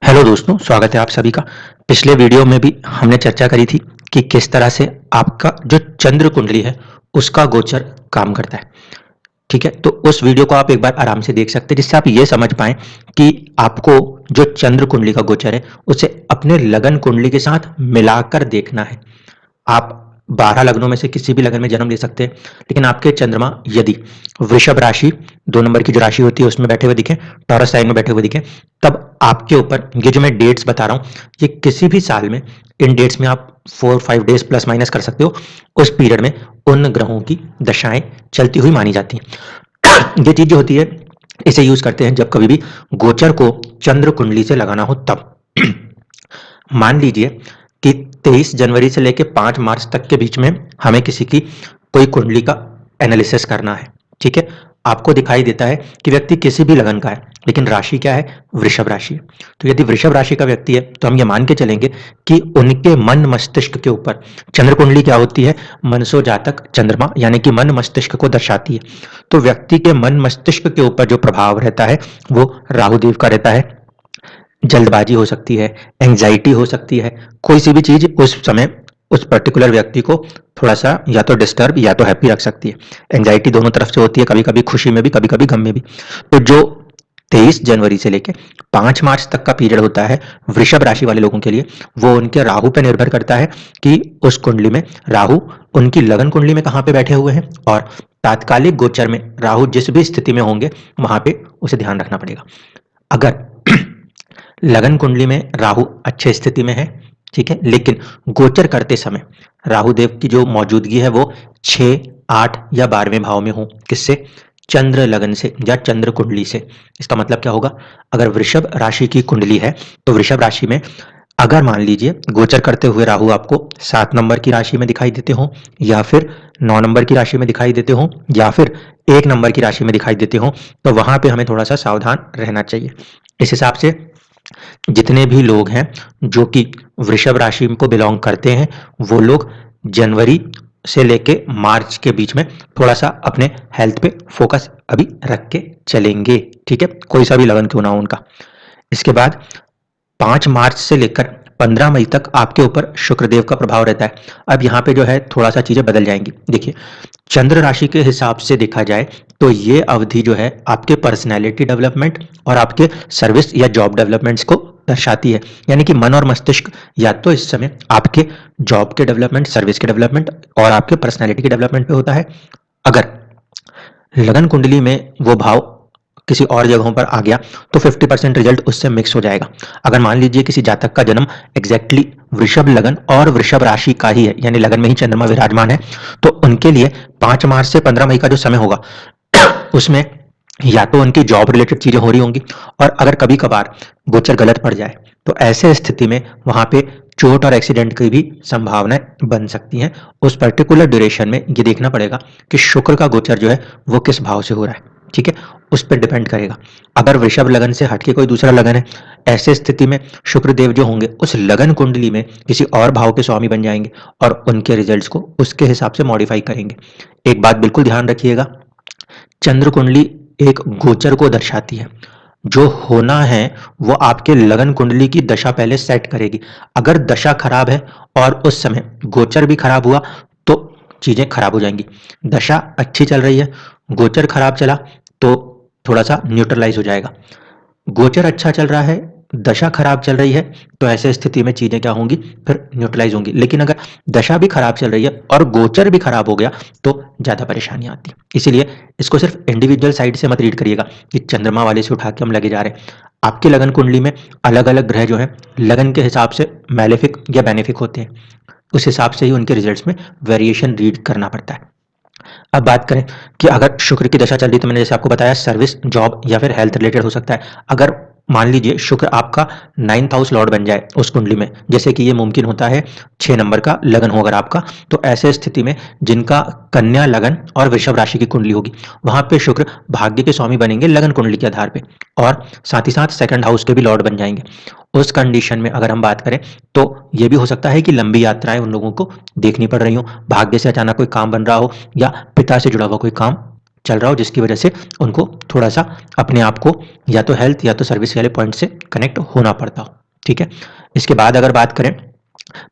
Hello दोस्तों, स्वागत है आप सभी का। पिछले वीडियो में भी हमने चर्चा करी थी कि किस तरह से आपका जो चंद्र कुंडली है उसका गोचर काम करता है। ठीक है, तो उस वीडियो को आप एक बार आराम से देख सकते हैं जिससे आप ये समझ पाएं कि आपको जो चंद्र कुंडली का गोचर है उसे अपने लगन कुंडली के साथ मिलाकर देखना है। आप 12 लग्नों में से किसी भी लगन में जन्म ले सकते हैं, लेकिन आपके चंद्रमा यदि वृषभ राशि 2 नंबर की जो राशि होती है उसमें बैठे हुए दिखें, टॉरस साइन में बैठे हुए दिखें, तब आपके ऊपर ये जो मैं डेट्स बता रहा हूं ये किसी भी साल में इन डेट्स में आप 4-5 डेज प्लस माइनस कर सकते हो। उस पीरियड में उन ग्रहों की दशाएं चलती हुई मानी जाती हैं। ये चीज जो होती है इसे यूज करते हैं जब कभी भी गोचर को चंद्र कुंडली से लगाना हो तब। मान लीजिए कि 23 जनवरी से लेकर 5 मार्च तक के बीच में हमें किसी की कोई कुंडली का एनालिसिस करना है। ठीक है, आपको दिखाई देता है कि व्यक्ति किसी भी लगन का है लेकिन राशि क्या है, वृषभ राशि है। तो यदि वृषभ राशि का व्यक्ति है तो हम ये मान के चलेंगे कि उनके मन मस्तिष्क के ऊपर चंद्र कुंडली क्या होती है, मनसो जातक चंद्रमा यानी कि मन मस्तिष्क को दर्शाती है। तो व्यक्ति के मन मस्तिष्क के ऊपर जो प्रभाव रहता है वो राहुदेव का रहता है। जल्दबाजी हो सकती है, एंजाइटी हो सकती है, कोई सी भी चीज उस समय उस पर्टिकुलर व्यक्ति को थोड़ा सा या तो डिस्टर्ब या तो हैप्पी रख सकती है। एंजाइटी दोनों तरफ से होती है, कभी कभी खुशी में भी, कभी कभी गम में भी। तो जो 23 जनवरी से लेके 5 मार्च तक का पीरियड होता है वृषभ राशि वाले लोगों के लिए, वो उनके राहु पे निर्भर करता है कि उस कुंडली में राहु उनकी लगन कुंडली में कहाँ पे बैठे हुए हैं, और तात्कालिक गोचर में राहु जिस भी स्थिति में होंगे वहां पे उसे ध्यान रखना पड़ेगा। अगर लगन कुंडली में राहु अच्छे स्थिति में है, ठीक है, लेकिन गोचर करते समय राहु देव की जो मौजूदगी है वो 6, 8 या 12वें भाव में हो, किससे, चंद्र लगन से या चंद्र कुंडली से। इसका मतलब क्या होगा, अगर वृषभ राशि की कुंडली है तो वृषभ राशि में अगर मान लीजिए गोचर करते हुए राहु आपको 7 नंबर की राशि में दिखाई देते हो, या फिर 9 नंबर की राशि में दिखाई देते हो, या फिर 1 नंबर की राशि में दिखाई देते हो, तो वहां पे हमें थोड़ा सा सावधान रहना चाहिए। इस हिसाब से जितने भी लोग हैं जो कि वृषभ राशि को बिलोंग करते हैं वो लोग जनवरी से लेके मार्च के बीच में थोड़ा सा अपने हेल्थ पे फोकस अभी रख के चलेंगे। ठीक है, कोई सा भी लगन क्यों ना हो उनका। इसके बाद 5 मार्च से लेकर 15 मई तक आपके ऊपर शुक्रदेव का प्रभाव रहता है। अब यहाँ पे जो है थोड़ा सा चीजें बदल जाएंगी। देखिए, चंद्र राशि के हिसाब से देखा जाए तो ये अवधि जो है आपके पर्सनैलिटी डेवलपमेंट और आपके सर्विस या जॉब डेवलपमेंट्स को दर्शाती है। यानी कि मन और मस्तिष्क या तो इस समय आपके जॉब के डेवलपमेंट, सर्विस के डेवलपमेंट और आपके पर्सनैलिटी के डेवलपमेंट पे होता है। अगर लगन कुंडली में वो भाव किसी और जगहों पर आ गया तो 50% रिजल्ट उससे मिक्स हो जाएगा। अगर मान लीजिए किसी जातक का जन्म एग्जैक्टली वृषभ लगन और वृषभ राशि का ही है, यानी लगन में ही चंद्रमा विराजमान है, तो उनके लिए 5 मार्च से 15 मई का जो समय होगा उसमें या तो उनकी जॉब रिलेटेड चीजें हो रही होंगी, और अगर कभी कभार गोचर गलत पड़ जाए तो ऐसे स्थिति में वहां पे चोट और एक्सीडेंट की भी संभावनाएं बन सकती हैं। उस पर्टिकुलर ड्यूरेशन में ये देखना पड़ेगा कि शुक्र का गोचर जो है वो किस भाव से हो रहा है। ठीक है, उस पर डिपेंड करेगा। अगर वृषभ लगन से हटके कोई दूसरा लगन है, ऐसे स्थिति में शुक्रदेव जो होंगे उस लगन कुंडली में किसी और भाव के स्वामी बन जाएंगे और उनके रिजल्ट्स को उसके हिसाब से मॉडिफाई करेंगे। एक बात बिल्कुल ध्यान रखिएगा, चंद्र कुंडली एक गोचर को दर्शाती है। जो होना है वो आपके लगन कुंडली की दशा पहले सेट करेगी। अगर दशा खराब है और उस समय गोचर भी खराब हुआ तो चीजें खराब हो जाएंगी। दशा अच्छी चल रही है, गोचर खराब चला तो थोड़ा सा न्यूट्रलाइज हो जाएगा। गोचर अच्छा चल रहा है, दशा खराब चल रही है, तो ऐसे स्थिति में चीजें क्या होंगी, फिर न्यूट्रलाइज होंगी। लेकिन अगर दशा भी खराब चल रही है और गोचर भी खराब हो गया तो ज्यादा परेशानी आती है। इसीलिए इसको सिर्फ इंडिविजुअल साइड से मत रीड करिएगा कि चंद्रमा वाले से उठा के हम लगे जा रहे हैं। आपकी लगन कुंडली में अलग अलग ग्रह जो है लगन के हिसाब से मैलेफिक या बेनिफिक होते हैं, उस हिसाब से ही उनके रिजल्ट्स में वेरिएशन रीड करना पड़ता है। अब बात करें कि अगर शुक्र की दशा चल रही, तो मैंने जैसे आपको बताया सर्विस, जॉब या फिर हेल्थ रिलेटेड हो सकता है। अगर मान लीजिए शुक्र आपका 9th हाउस लॉर्ड बन जाए उस कुंडली में, जैसे कि ये मुमकिन होता है 6 नंबर का लगन हो अगर आपका, तो ऐसे स्थिति में जिनका कन्या लगन और वृषभ राशि की कुंडली होगी वहां पे शुक्र भाग्य के स्वामी बनेंगे लगन कुंडली के आधार पे, और साथ ही साथ 2nd हाउस के भी लॉर्ड बन जाएंगे। उस कंडीशन में अगर हम बात करें तो ये भी हो सकता है कि लंबी यात्राएं उन लोगों को देखनी पड़ रही हो, भाग्य से अचानक कोई काम बन रहा हो या पिता से जुड़ा हुआ कोई काम चल रहा हो, जिसकी वजह से उनको थोड़ा सा अपने आप को या तो हेल्थ या तो सर्विस वाले पॉइंट से कनेक्ट होना पड़ता हो। ठीक है, इसके बाद अगर बात करें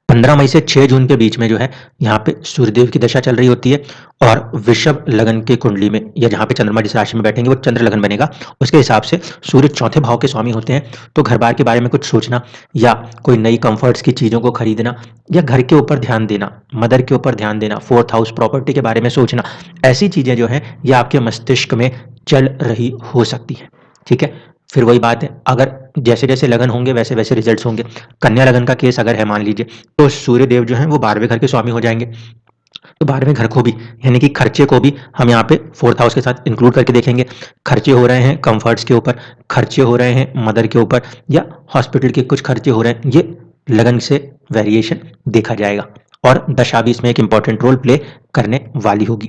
15 मई से 6 जून के बीच में जो है यहाँ पे सूर्यदेव की दशा चल रही होती है और वृषभ लगन की कुंडली में या जहाँ पे चंद्रमा जिस राशि में बैठेंगे वो चंद्र लगन बनेगा, उसके हिसाब से सूर्य चौथे भाव के स्वामी होते हैं। तो घर बार के बारे में कुछ सोचना या कोई नई कंफर्ट्स की चीज़ों को खरीदना या घर के ऊपर ध्यान देना, मदर के ऊपर ध्यान देना, फोर्थ हाउस प्रॉपर्टी के बारे में सोचना, ऐसी चीज़ें जो हैं ये आपके मस्तिष्क में चल रही हो सकती हैं। ठीक है, फिर वही बात है, अगर जैसे जैसे लगन होंगे वैसे वैसे रिजल्ट्स होंगे। कन्या लगन का केस अगर है मान लीजिए, तो सूर्य देव जो हैं वो 12वें घर के स्वामी हो जाएंगे। तो 12वें घर को भी यानी कि खर्चे को भी हम यहाँ पे फोर्थ हाउस के साथ इंक्लूड करके देखेंगे। खर्चे हो रहे हैं कंफर्ट्स के ऊपर, खर्चे हो रहे हैं मदर के ऊपर या हॉस्पिटल के कुछ खर्चे हो रहे हैं, ये लगन से वेरिएशन देखा जाएगा और दशा भी इसमें एक इंपॉर्टेंट रोल प्ले करने वाली होगी।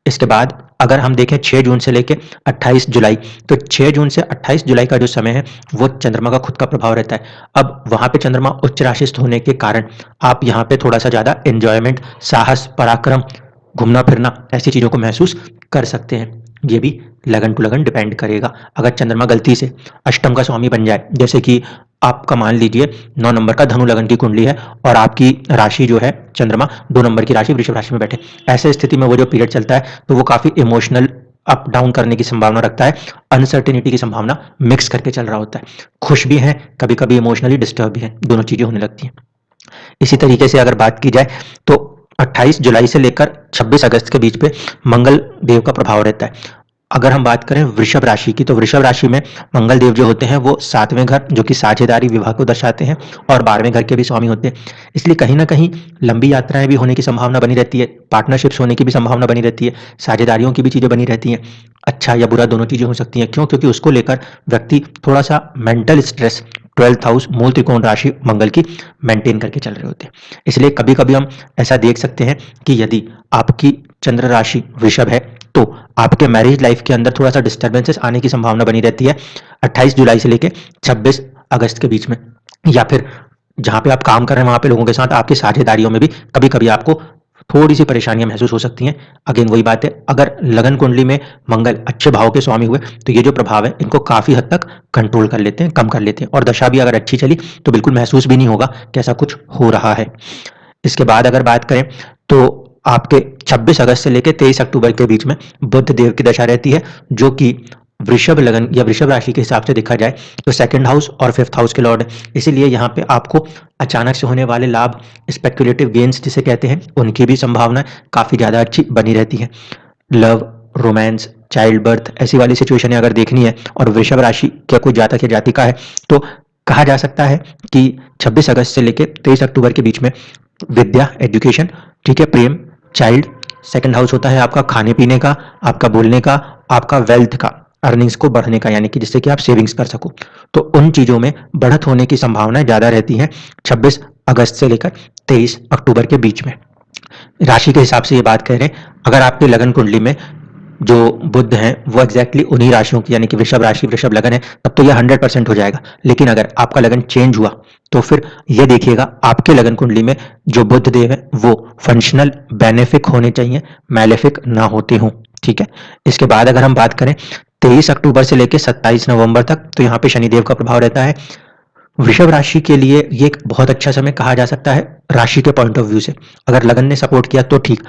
इसके बाद अगर हम देखें 6 जून से लेके 28 जुलाई, तो 6 जून से 28 जुलाई का जो समय है वो चंद्रमा का खुद का प्रभाव रहता है। अब वहाँ पे चंद्रमा उच्च राशिस्थ होने के कारण आप यहाँ पे थोड़ा सा ज़्यादा एंजॉयमेंट, साहस, पराक्रम, घूमना फिरना ऐसी चीज़ों को महसूस कर सकते हैं। ये भी लगन टू लगन डिपेंड करेगा। अगर चंद्रमा गलती से अष्टम का स्वामी बन जाए, जैसे कि आपका मान लीजिए 9 नंबर का धनु लगन की कुंडली है और आपकी राशि जो है चंद्रमा 2 नंबर की राशि वृषभ राशि में बैठे, ऐसे स्थिति में वो जो पीरियड चलता है तो वो काफ़ी इमोशनल अप डाउन करने की संभावना रखता है, अनसर्टेनिटी की संभावना मिक्स करके चल रहा होता है। खुश भी हैं, कभी कभी इमोशनली डिस्टर्ब भी हैं, दोनों चीज़ें होने लगती हैं। इसी तरीके से अगर बात की जाए तो 28 जुलाई से लेकर 26 अगस्त के बीच पे मंगल देव का प्रभाव रहता है। अगर हम बात करें वृषभ राशि की, तो वृषभ राशि में मंगल देव जो होते हैं वो 7वें घर जो कि साझेदारी विवाह को दर्शाते हैं और 12वें घर के भी स्वामी होते हैं। इसलिए कहीं ना कहीं लंबी यात्राएं भी होने की संभावना बनी रहती है, पार्टनरशिप्स होने की भी संभावना बनी रहती है, साझेदारियों की भी चीज़ें बनी रहती हैं। अच्छा या बुरा दोनों चीज़ें हो सकती हैं। क्यों? क्योंकि उसको लेकर व्यक्ति थोड़ा सा मेंटल स्ट्रेस 12th हाउस मूल त्रिकोण राशि मंगल की मेंटेन करके चल रहे होते हैं। इसलिए कभी कभी हम ऐसा देख सकते हैं कि यदि आपकी चंद्र राशि वृषभ है तो आपके मैरिज लाइफ के अंदर थोड़ा सा डिस्टर्बेंसेस आने की संभावना बनी रहती है 28 जुलाई से लेके 26 अगस्त के बीच में, या फिर जहां पे आप काम कर रहे हैं वहां पे लोगों के साथ आपकी साझेदारियों में भी कभी कभी आपको थोड़ी सी परेशानियां महसूस हो सकती हैं। अगेन वही बात है, अगर लगन कुंडली में मंगल अच्छे भाव के स्वामी हुए तो ये जो प्रभाव है इनको काफी हद तक कंट्रोल कर लेते हैं, कम कर लेते हैं, और दशा भी अगर अच्छी चली तो बिल्कुल महसूस भी नहीं होगा कि ऐसा कुछ हो रहा है। इसके बाद अगर बात करें तो आपके 26 अगस्त से लेकर 23 अक्टूबर के बीच में बुध देव की दशा रहती है, जो कि वृषभ लगन या वृषभ राशि के हिसाब से देखा जाए तो सेकंड हाउस और फिफ्थ हाउस के लॉर्ड है। इसीलिए यहाँ पे आपको अचानक से होने वाले लाभ, स्पेकुलेटिव गेन्स जिसे कहते हैं, उनकी भी संभावना काफ़ी ज़्यादा अच्छी बनी रहती है। लव, रोमांस, चाइल्ड बर्थ ऐसी वाली सिचुएशन अगर देखनी है और वृषभ राशि का कोई जातक या जातिका है तो कहा जा सकता है कि 26 अगस्त से लेकर 23 अक्टूबर के बीच में विद्या, एजुकेशन, ठीक है, प्रेम, चाइल्ड, सेकंड हाउस होता है आपका खाने पीने का, आपका बोलने का, आपका वेल्थ का, अर्निंग्स को बढ़ने का, यानी कि जिससे कि आप सेविंग्स कर सको, तो उन चीज़ों में बढ़त होने की संभावनाएं ज़्यादा रहती हैं 26 अगस्त से लेकर 23 अक्टूबर के बीच में। राशि के हिसाब से ये बात कह रहे हैं, अगर आपके लगन कुंडली में जो बुध हैं वो एग्जैक्टली उन्हीं राशियों की यानी कि वृषभ राशि वृषभ लगन है, तब तो यह 100% हो जाएगा। लेकिन अगर आपका लगन चेंज हुआ तो फिर ये देखिएगा आपके लगन कुंडली में जो बुध देव है वो फंक्शनल बेनिफिक होने चाहिए, मैलेफिक ना होते हों। ठीक है, इसके बाद अगर हम बात करें 23 अक्टूबर से लेकर 27 नवंबर तक, तो यहाँ पे शनिदेव का प्रभाव रहता है। वृषभ राशि के लिए ये एक बहुत अच्छा समय कहा जा सकता है राशि के पॉइंट ऑफ व्यू से। अगर लगन ने सपोर्ट किया तो ठीक,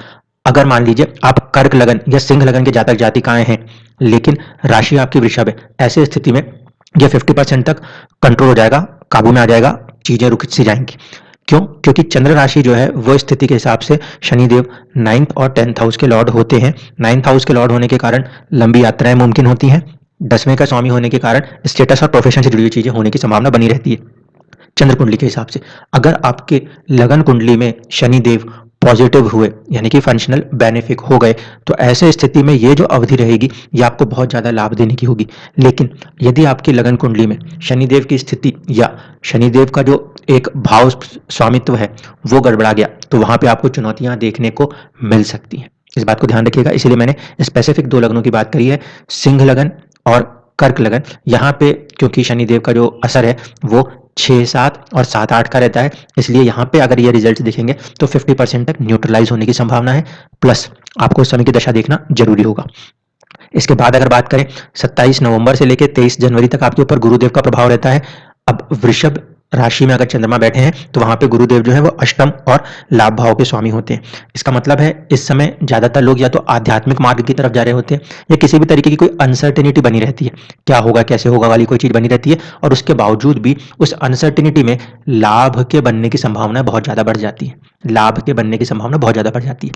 अगर मान लीजिए आप कर्क लगन या सिंह लगन के जातक जातिकाएं हैं लेकिन राशि आपकी वृषभ है, ऐसे स्थिति में ये 50% तक कंट्रोल हो जाएगा, काबू में आ जाएगा, चीजें रुक सी जाएंगी। क्यों? क्योंकि चंद्र राशि जो है वो स्थिति के हिसाब से शनिदेव 9th और 10th हाउस के लॉर्ड होते हैं। 9th हाउस के लॉर्ड होने के कारण लंबी यात्राएं मुमकिन होती हैं। 10वें का स्वामी होने के कारण स्टेटस और प्रोफेशन से जुड़ी हुई चीजें होने की संभावना बनी रहती है। चंद्र कुंडली के हिसाब से अगर आपके लगन कुंडली में शनिदेव पॉजिटिव हुए यानी कि फंक्शनल बेनिफिक हो गए तो ऐसे स्थिति में ये जो अवधि रहेगी ये आपको बहुत ज़्यादा लाभ देने की होगी। लेकिन यदि आपकी लगन कुंडली में शनिदेव की स्थिति या शनिदेव का जो एक भाव स्वामित्व है वो गड़बड़ा गया तो वहाँ पे आपको चुनौतियाँ देखने को मिल सकती हैं। इस बात को ध्यान रखिएगा। इसीलिए मैंने स्पेसिफिक 2 लगनों की बात करी है, सिंह लगन और कर्क लगन। यहाँ पे क्योंकि शनिदेव का जो असर है वो 6, 7 और 7, 8 का रहता है, इसलिए यहाँ पे अगर ये रिजल्ट दिखेंगे तो 50% तक न्यूट्रलाइज होने की संभावना है। प्लस आपको उस समय की दशा देखना जरूरी होगा। इसके बाद अगर बात करें 27 नवंबर से लेकर 23 जनवरी तक आपके ऊपर गुरुदेव का प्रभाव रहता है। अब वृषभ राशि में अगर चंद्रमा बैठे हैं तो वहां पे गुरुदेव जो है वो अष्टम और लाभ भाव के स्वामी होते हैं। इसका मतलब है इस समय ज्यादातर लोग या तो आध्यात्मिक मार्ग की तरफ जा रहे होते हैं या किसी भी तरीके की कोई अनसर्टेनिटी बनी रहती है, क्या होगा कैसे होगा वाली कोई चीज बनी रहती है, और उसके बावजूद भी उस अनसर्टेनिटी में लाभ के बनने की संभावना बहुत ज्यादा बढ़ जाती है। लाभ के बनने की संभावना बहुत ज्यादा बढ़ जाती है।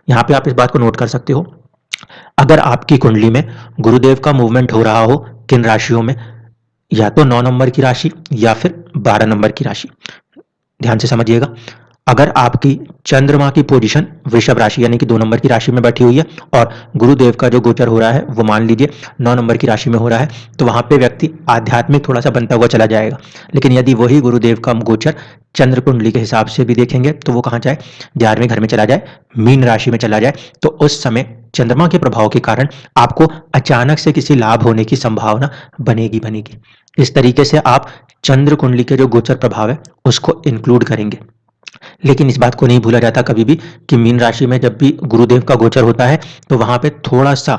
यहाँ पे आप इस बात को नोट कर सकते हो, अगर आपकी कुंडली में गुरुदेव का मूवमेंट हो रहा हो किन राशियों में, या तो 9 नंबर की राशि या फिर 12 नंबर की राशि, ध्यान से समझिएगा। अगर आपकी चंद्रमा की पोजीशन वृषभ राशि यानी कि 2 नंबर की राशि में बैठी हुई है और गुरुदेव का जो गोचर हो रहा है वो मान लीजिए 9 नंबर की राशि में हो रहा है, तो वहां पे व्यक्ति आध्यात्मिक थोड़ा सा बनता हुआ चला जाएगा। लेकिन यदि वही गुरुदेव का गोचर चंद्र कुंडली के हिसाब से भी देखेंगे तो वो कहाँ जाए, 11वें घर में चला जाए, मीन राशि में चला जाए, तो उस समय चंद्रमा के प्रभाव के कारण आपको अचानक से किसी लाभ होने की संभावना बनेगी। इस तरीके से आप चंद्र कुंडली के जो गोचर प्रभाव है उसको इंक्लूड करेंगे। लेकिन इस बात को नहीं भूला जाता कभी भी कि मीन राशि में जब भी गुरुदेव का गोचर होता है तो वहां पे थोड़ा सा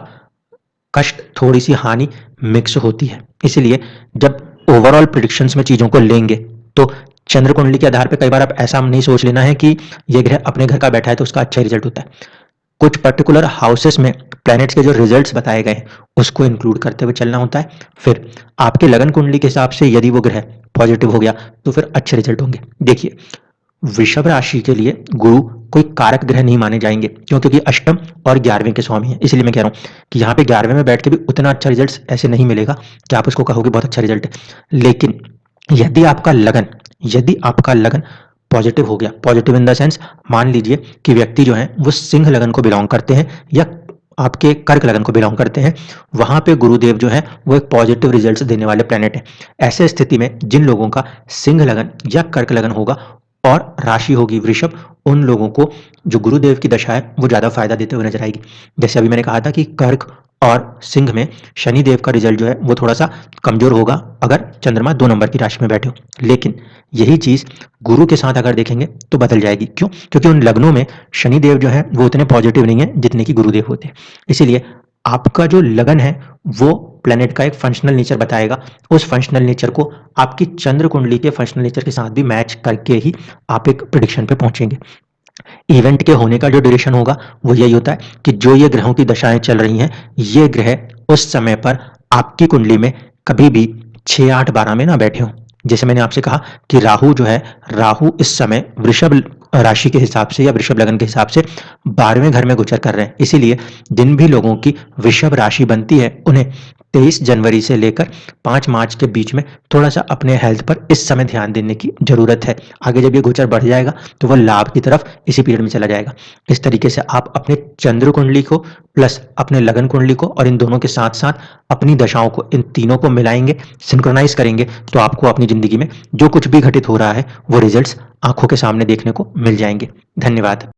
कष्ट, थोड़ी सी हानि मिक्स होती है। इसलिए जब ओवरऑल प्रिडिक्शंस में चीजों को लेंगे तो चंद्र कुंडली के आधार पर कई बार आप ऐसा नहीं सोच लेना है कि ये ग्रह अपने घर का बैठा है तो उसका अच्छा रिजल्ट होता है। कुछ पर्टिकुलर हाउसेस में प्लैनेट्स के जो रिजल्ट्स बताए गए हैं उसको इंक्लूड करते हुए चलना होता है। फिर आपके लगन कुंडली के हिसाब से यदि वो ग्रह पॉजिटिव हो गया तो फिर अच्छे रिजल्ट होंगे। देखिए, वृषभ राशि के लिए गुरु कोई कारक ग्रह नहीं माने जाएंगे, क्यों? क्योंकि अष्टम और 11वें के स्वामी है। इसलिए मैं कह रहा हूं कि यहाँ पे 11वें में बैठ के भी उतना अच्छा रिजल्ट ऐसे नहीं मिलेगा कि आप उसको कहोगे बहुत अच्छा रिजल्ट है। लेकिन यदि आपका लगन पॉजिटिव हो गया, पॉजिटिव इन द सेंस मान लीजिए कि व्यक्ति जो है वो सिंह लगन को बिलोंग करते हैं या आपके कर्क लगन को बिलोंग करते हैं, वहां पे गुरुदेव जो है वो एक पॉजिटिव रिजल्ट्स देने वाले प्लेनेट है। ऐसे स्थिति में जिन लोगों का सिंह लगन या कर्क लगन होगा और राशि होगी वृषभ, उन लोगों को जो गुरुदेव की दशा है वो ज्यादा फायदा देते हुए नजर आएगी। जैसे अभी मैंने कहा था कि कर्क और सिंह में शनिदेव का रिजल्ट जो है वो थोड़ा सा कमजोर होगा अगर चंद्रमा 2 नंबर की राशि में बैठे हो। लेकिन यही चीज गुरु के साथ अगर देखेंगे तो बदल जाएगी। क्यों? क्योंकि उन लग्नों में शनिदेव जो है वो उतने पॉजिटिव नहीं है जितने की गुरुदेव होते हैं। इसीलिए आपका जो लगन है वो प्लेनेट का एक फंक्शनल नेचर बताएगा। उस फंक्शनल नेचर को आपकी चंद्र कुंडली के फंक्शनल नेचर के साथ भी मैच करके ही आप एक प्रेडिक्शन पे पहुंचेंगे। इवेंट के होने का जो ड्यूरेशन होगा वो यही होता है कि जो ये ग्रहों की दशाएं चल रही हैं, ये ग्रह उस समय पर आपकी कुंडली में कभी भी 6, 8, 12 में ना बैठे हों। जैसे मैंने आपसे कहा कि राहु जो है, राहु इस समय वृषभ राशि के हिसाब से या वृषभ लगन के हिसाब से 12वें घर में गोचर कर रहे हैं। इसीलिए जिन भी लोगों की वृषभ राशि बनती है उन्हें 23 जनवरी से लेकर 5 मार्च के बीच में थोड़ा सा अपने हेल्थ पर इस समय ध्यान देने की जरूरत है। आगे जब ये गोचर बढ़ जाएगा तो वह लाभ की तरफ इसी पीरियड में चला जाएगा। इस तरीके से आप अपने चंद्र कुंडली को प्लस अपने लगन कुंडली को और इन दोनों के साथ साथ अपनी दशाओं को, इन तीनों को मिलाएंगे, सिंक्रोनाइज करेंगे, तो आपको अपनी जिंदगी में जो कुछ भी घटित हो रहा है वो रिजल्ट्स आंखों के सामने देखने को मिल जाएंगे। धन्यवाद।